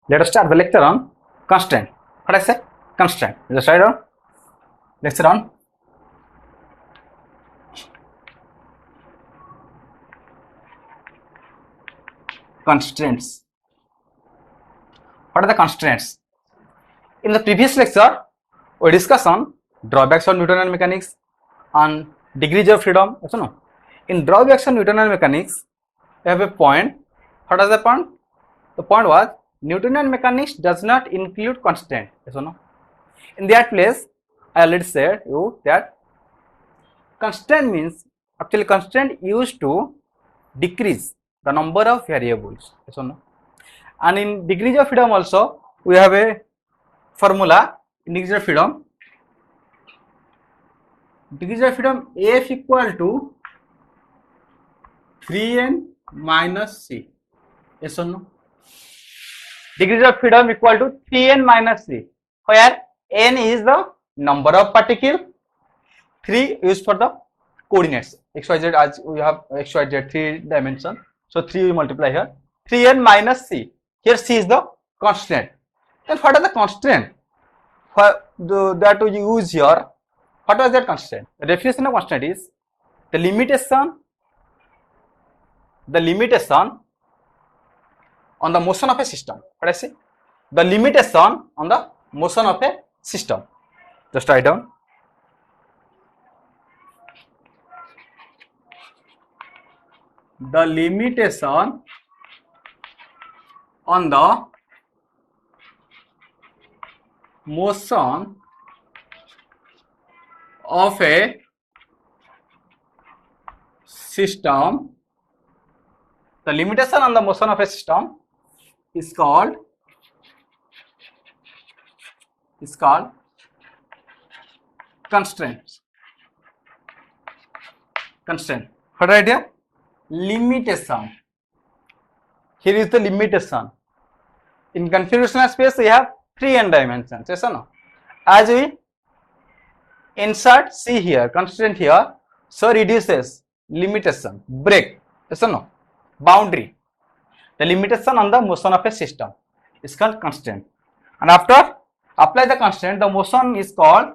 Let us start the lecture on constraint. What I say? Constraint. Just write down. Lecture on constraints. What are the constraints? In the previous lecture, we discussed on drawbacks of Newtonian mechanics, on degrees of freedom. Also, no. In drawbacks of Newtonian mechanics, we have a point. What was the point? The point was Newtonian mechanics does not include constraint. Yes or no? In that place, I already said you that constraint means actually constraint used to decrease the number of variables. Yes or no? And in degrees of freedom also we have a formula in degrees of freedom. Degrees of freedom F equal to 3n minus c. Yes or no? Degrees of freedom equal to 3n minus c, where n is the number of particles, 3 used for the coordinates xyz, as we have xyz 3 dimension, so 3 we multiply here, 3n minus c. Here c is the constant. Then what are the constraint that we use here? What was that constraint? The definition of constraint is the limitation on the motion of a system. What I say? The limitation on the motion of a system. Just write down. The limitation on the motion of a system. The limitation on the motion of a system is called constraint. Constraint. What idea? Limitation. Here is the limitation. In configurational space, we have 3n dimensions. Yes or no? As we insert C here, constraint here, so reduces limitation, break. Yes or no? Boundary. The limitation on the motion of a system is called constraint. And after apply the constraint, the motion is called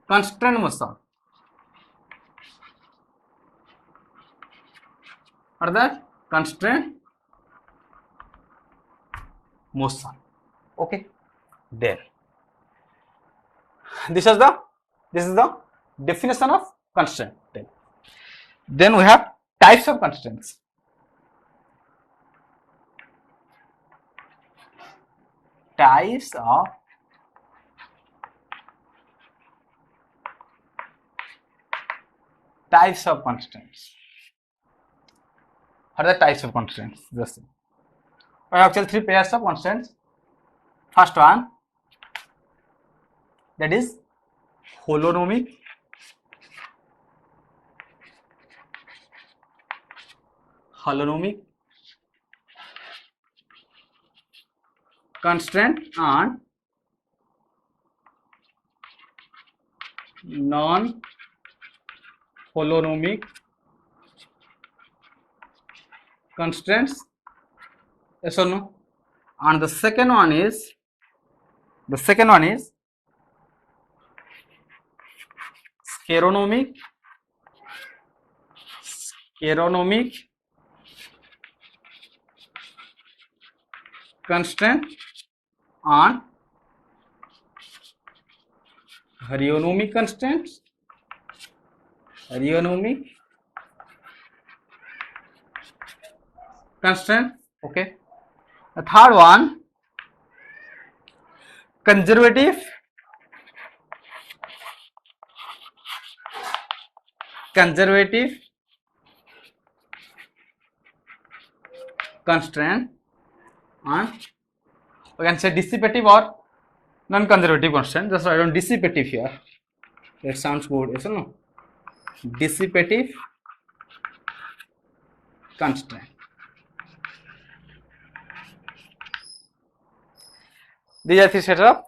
constraint motion. Or the constraint motion. Okay. There. This is the definition of constraint. Then we have types of constraints. Types of constraints. What are the types of constraints? Just I have actually 3 pairs of constraints. First one, that is holonomic, constraint and non-holonomic constraints. Yes or no? And the second one is Scheronomic constraint and hieronymic constraints. Okay. The third one, conservative constraint, and we can say dissipative or non-conservative constraint. Just write down dissipative here. That sounds good. Yes or no? Dissipative constraint. These are 3 sets of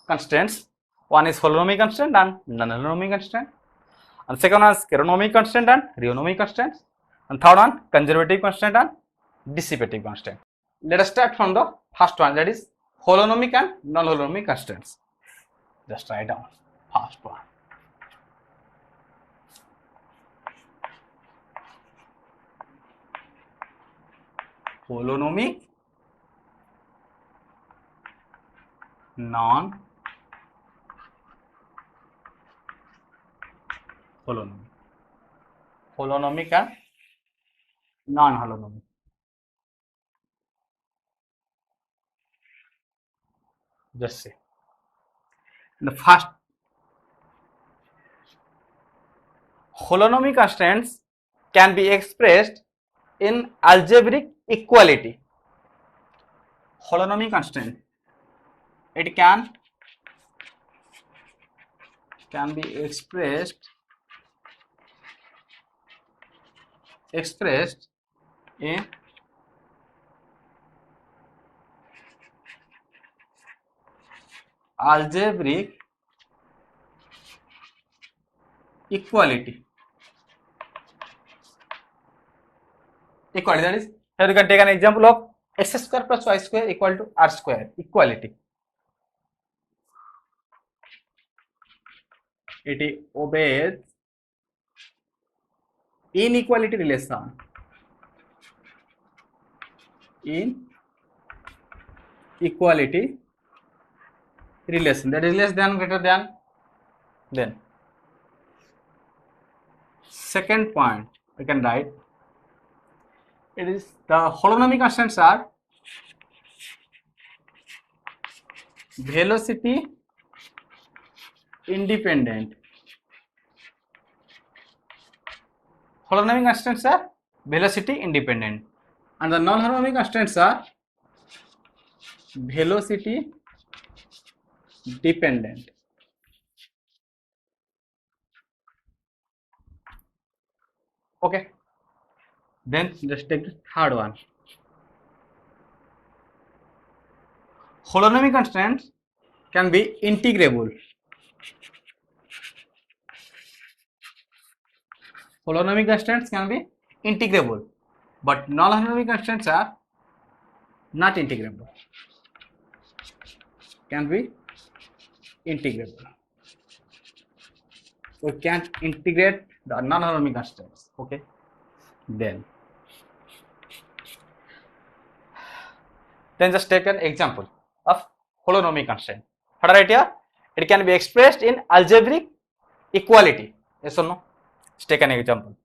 constraints. One is holonomic constant and non-holonomic constant. And second one is cheronomic constant and rheonomic constant. And third one, conservative constant and dissipative constant. Let us start from the first one, that is holonomic and non-holonomic constants. Just write down first one. Holonomic, non-holonomic. Holonomic and non-holonomic. Just say. The first, holonomic constants can be expressed in algebraic equality. Holonomic constant, it can be expressed in algebraic equality. That is, here you can take an example of x square plus y square equal to r square, equality. It obeys inequality relation. In equality relation, that is less than, greater than. Then second point we can write, it is the holonomic constants are velocity independent. Holonomic constants are velocity independent, and the non-holonomic constants are velocity dependent. Okay, then just take the third one. Holonomic constants can be integrable. Holonomic constants can be integrable, but non-holonomic constants are not integrable. Can be integrable. We can't integrate the non-holonomic constants. Okay, then just take an example of holonomic constant. What I write here? It can be expressed in algebraic equality. Yes or no? Let's take an example.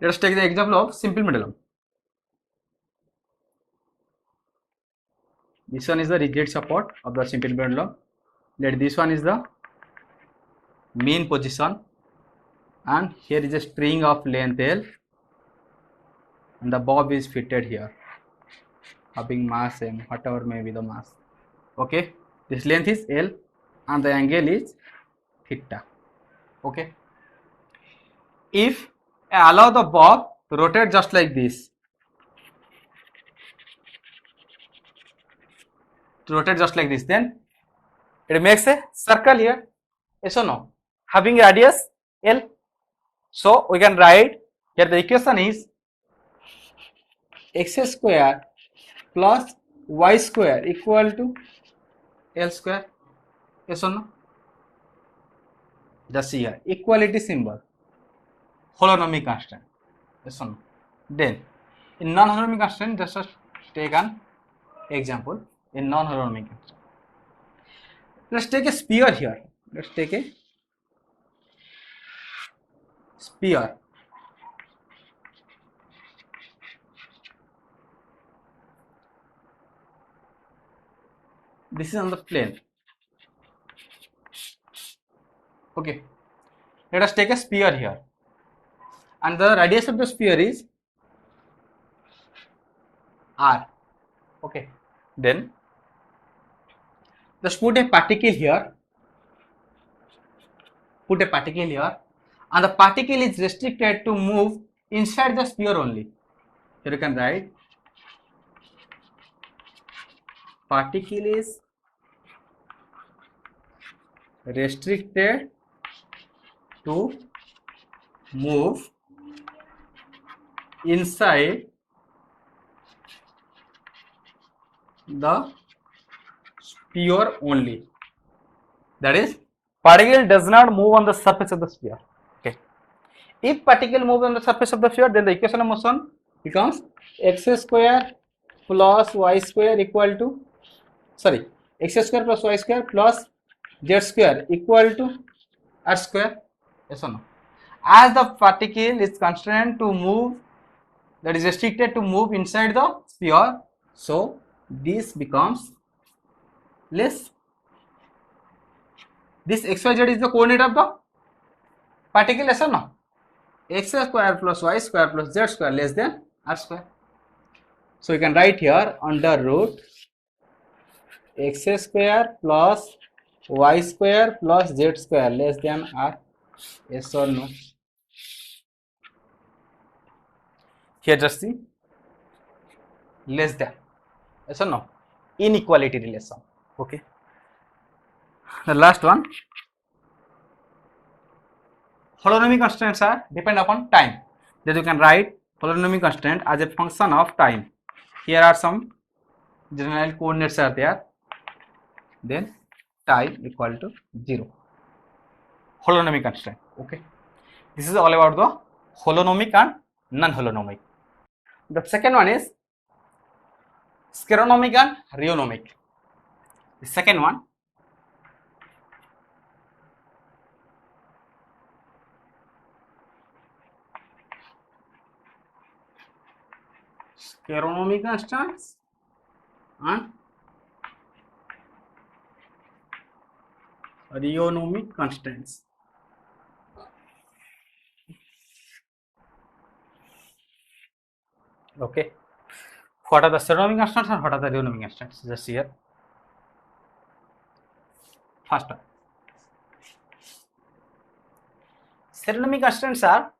Let us take the example of simple pendulum. This one is the rigid support of the simple pendulum. Let this one is the mean position, and here is a string of length L, and the bob is fitted here, having mass m, whatever may be the mass. Okay, this length is L and the angle is theta. Okay, if I allow the bob to rotate just like this, then it makes a circle here. Yes or no? Having radius L. So we can write here, the equation is x square plus y square equal to L square. Yes or no? Just see here, equality symbol, holonomic constant. Yes or no? Then in non-holonomic constant, just take an example in non-holonomic constant. Let's take a sphere here. Let's take a sphere. This is on the plane. Okay, let us take a sphere here, and the radius of the sphere is r. Okay, then just put a particle here, and the particle is restricted to move inside the sphere only. Here you can write, particle is restricted to move inside the sphere only. That is, particle does not move on the surface of the sphere. Okay. If particle moves on the surface of the sphere, then the equation of motion becomes x square plus y square equal to, sorry, x square plus y square plus z square equal to r square. Yes or no? As the particle is constrained to move, that is restricted to move inside the sphere, so this becomes less. This xyz is the coordinate of the particle, yes or no? X square plus y square plus z square less than r square. So you can write here under root x square plus y square plus z square less than r. Yes or no? Here just see less than. Yes or no? Inequality relation. Okay. The last one. Holonomic constants are depend upon time. That you can write holonomic constant as a function of time. Here are some general coordinates are there. Then time equal to 0. Holonomic constant. Okay. This is all about the holonomic and non-holonomic. The second one is skleronomic and rheonomic. The second one, skleronomic constants and rheonomic constants. Okay. What are the skleronomic constants and what are the rheonomic constants? Just here. First one. Skleronomic constants are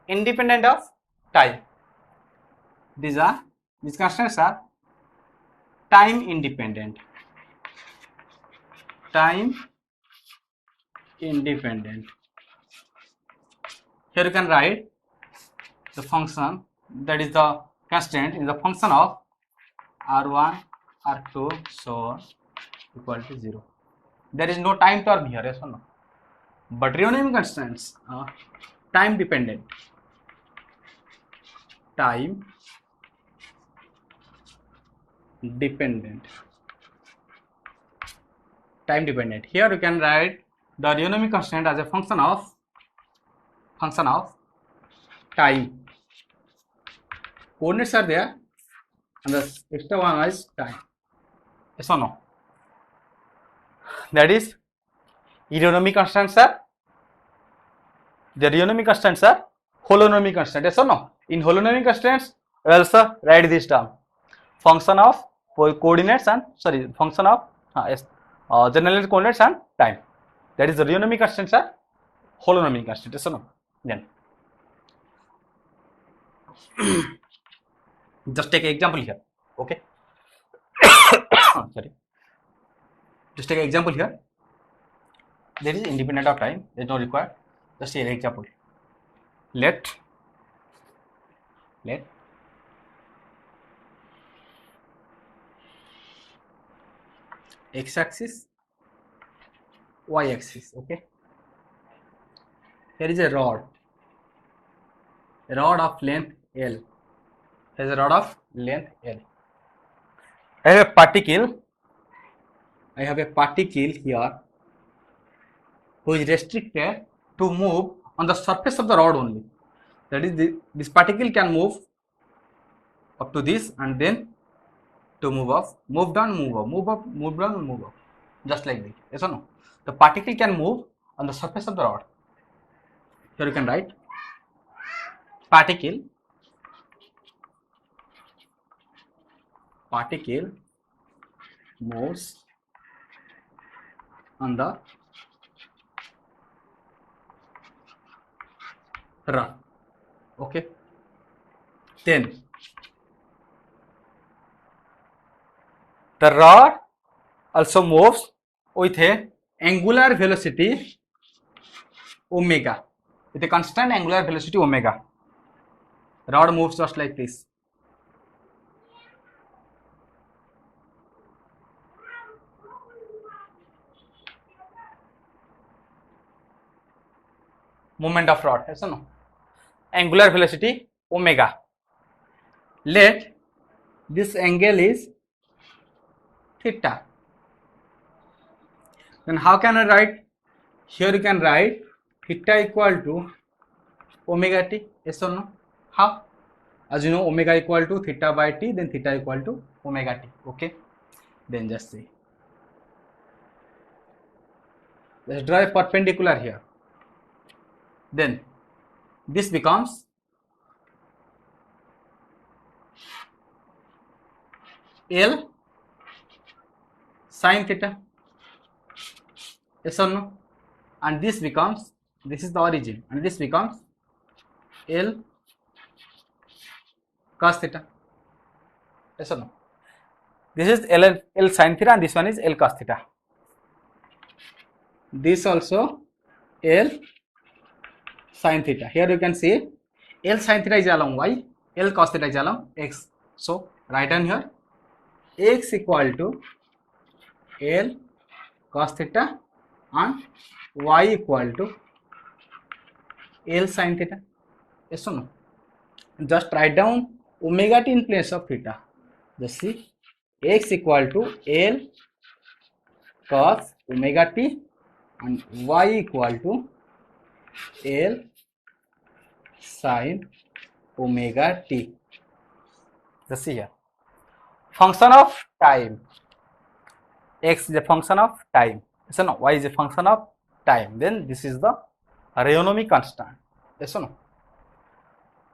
independent of time. These constants are time independent. Time independent. Here you can write the function, that is the constant is the function of r1, r2, so on equal to 0. There is no time term here, yes or no? But rheonomic constants are time dependent. Time dependent. Time dependent. Here you can write the rheonomic constant as a function of time. Coordinates are there and the extra one is time. Yes or no? That is, rheonomic constants are, the rheonomic constants are holonomic constants. Yes or no? In holonomic constants, we also write this term, function of coordinates and function of generalized coordinates and time. That is, the rheonomic constants are holonomic constants. Yes or no? Then just take an example here. Okay. Sorry. Just take an example here. There is independent of time. There is no required. Just take an example. Let x-axis, y-axis. Okay. Here is a rod of length L. Here is a rod of length L. I have a particle here who is restricted to move on the surface of the rod only. That is, this particle can move up to this and then to move up, move down, move up, move up, move down, move up, just like this. Yes or no? The particle can move on the surface of the rod. Here you can write particle moves on the rod. Okay. Then the rod also moves with a angular velocity omega. With a constant angular velocity omega, rod moves just like this. Movement of rod, yes or no? Angular velocity omega. Let this angle is theta. Then how can I write? Here you can write theta equal to omega t, yes or no? How? As you know, omega equal to theta by t, then theta equal to omega t. Okay, then just see. Let's draw a perpendicular here. Then this becomes L sin theta, yes or no? And this becomes, this is the origin, and this becomes L cos theta, yes or no? This is L sin theta, and this one is L cos theta. This also L sin theta. Here you can see L sin theta is along y, L cos theta is along x. So write down here x equal to L cos theta and y equal to L sin theta, yes or no? Just write down omega t in place of theta. Just see x equal to L cos omega t and y equal to L sin omega t. Just see here, function of time, x is a function of time, yes or no? Y is a function of time. Then this is the Rheonomic constant, yes or no?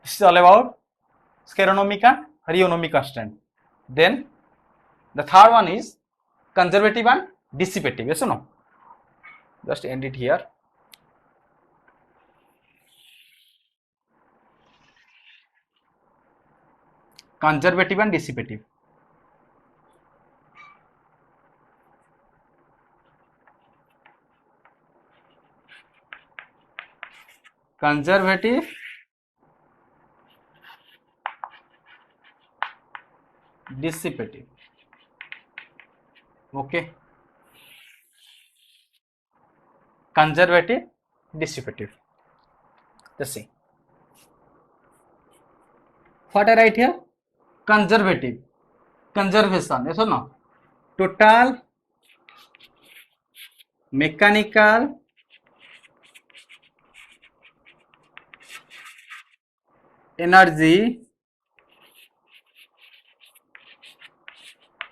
This is all about Scaronomic and Rheonomic constant. Then the third one is conservative and dissipative, yes or no? Just end it here. Conservative and dissipative. Conservative, dissipative. Okay. Conservative, dissipative. Let's see. What I write here? Conservative, conservation, yes or no? Total mechanical energy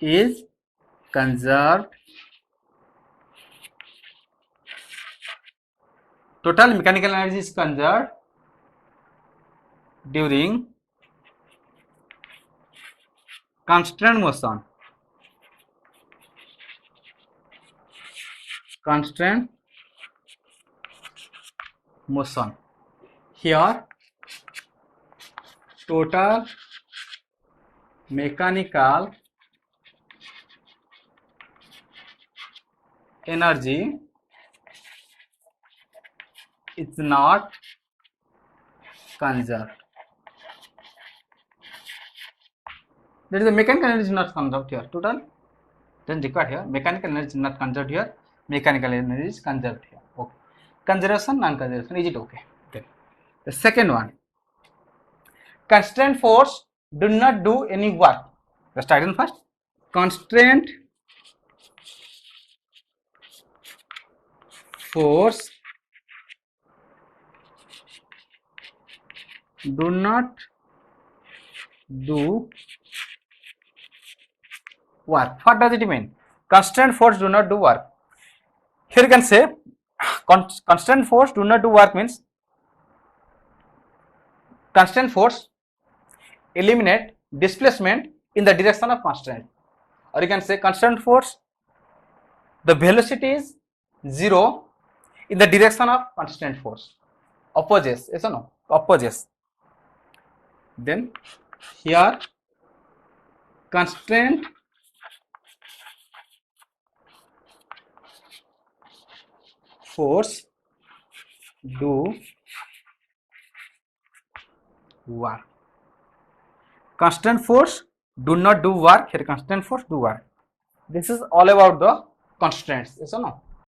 is conserved. Total mechanical energy is conserved during constant motion. Constant motion. Here total mechanical energy is not conserved. There is a mechanical energy is not conserved here. Total then required here. Mechanical energy is not conserved here. Mechanical energy is conserved here. Okay. Conservation, non-conservation. Is it okay? Okay. The second one. Constraint force do not do any work. Let's start in first. Constraint force do not do work. What does it mean? Constraint force do not do work. Here you can say constant force do not do work means constant force eliminate displacement in the direction of constraint, or you can say constant force the velocity is 0 in the direction of constant force, opposes, yes or no? Opposes. Then here constraint force do work. Constant force do not do work. Here constant force do work. This is all about the constraints. Yes or no?